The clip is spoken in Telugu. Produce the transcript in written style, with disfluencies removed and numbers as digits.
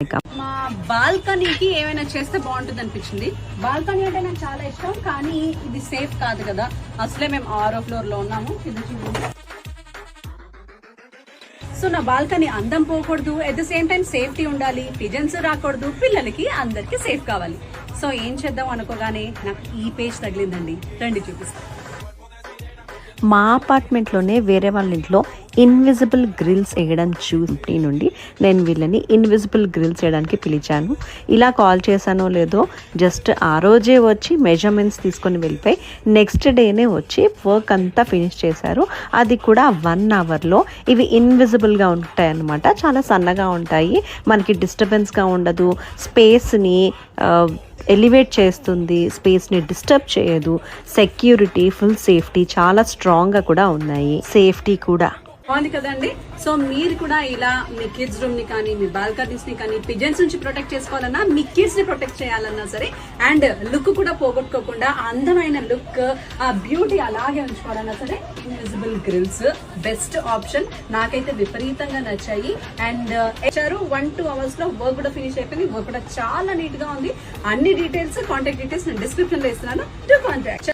వెల్కమ్. మా బాల్కనీకి ఏమైనా చేస్తే బాగుంటుంది అనిపించింది. బాల్కనీ అంటే నాకు చాలా ఇష్టం, కానీ ఇది సేఫ్ కాదు కదా. అసలే మేము 6వ ఫ్లోర్ లో ఉన్నాము. ఇది చూడండి. సో నా బాల్కనీ అందం పోకూడదు, at the same time safety ఉండాలి, పిజన్స్ రాకూడదు, పిల్లలకి అందరికి సేఫ్ కావాలి. సో ఏం చేద్దాం అనుకోగానే నాకు ఈ పేజ్ తగిలిందండి. రండి చూపిస్తాను. మా అపార్ట్మెంట్లోనే వేరే వాళ్ళ ఇంట్లో ఇన్విజిబుల్ గ్రిల్స్ వేయడం చూసి నుండి నేను వీళ్ళని ఇన్విజిబుల్ గ్రిల్స్ వేయడానికి పిలిచాను. ఇలా కాల్ చేశానో లేదో జస్ట్ ఆ రోజే వచ్చి మెజర్మెంట్స్ తీసుకొని వెళ్ళిపోయి నెక్స్ట్ డేనే వచ్చి వర్క్ అంతా ఫినిష్ చేశారు. అది కూడా 1 అవర్లో. ఇవి ఇన్విజిబుల్గా ఉంటాయి అన్నమాట. చాలా సన్నగా ఉంటాయి, మనకి డిస్టర్బెన్స్గా ఉండదు, స్పేస్ని ఎలివేట్ చేస్తుంది, స్పేస్ని డిస్టర్బ్ చేయదు, సెక్యూరిటీ, ఫుల్ సేఫ్టీ, చాలా స్ట్రాంగ్గా కూడా ఉన్నాయి, సేఫ్టీ కూడా బాగుంది కదండి. సో మీరు కూడా ఇలా మీ కిడ్స్ రూమ్ ని కానీ, మీ బాల్కనీస్ ని కానీ పిజన్స్ నుంచి ప్రొటెక్ట్ చేసుకోవాలన్నా, మీ కిడ్స్ ని ప్రొటెక్ట్ చేయాలన్నా సరే, అండ్ లుక్ కూడా పోగొట్టుకోకుండా అందమైన లుక్, ఆ బ్యూటీ అలాగే ఉంచుకోవాలన్నా సరే, ఇన్విజిబుల్ గ్రిల్స్ బెస్ట్ ఆప్షన్. నాకైతే విపరీతంగా నచ్చాయి. అండ్ 1-2 అవర్స్ లో వర్క్ కూడా ఫినిష్ అయిపోయింది. వర్క్ కూడా చాలా నీట్ గా ఉంది. అన్ని డీటెయిల్స్, కాంటాక్ట్ డీటెయిల్స్ నేను డిస్క్రిప్షన్ లో ఇస్తున్నాను. To contact.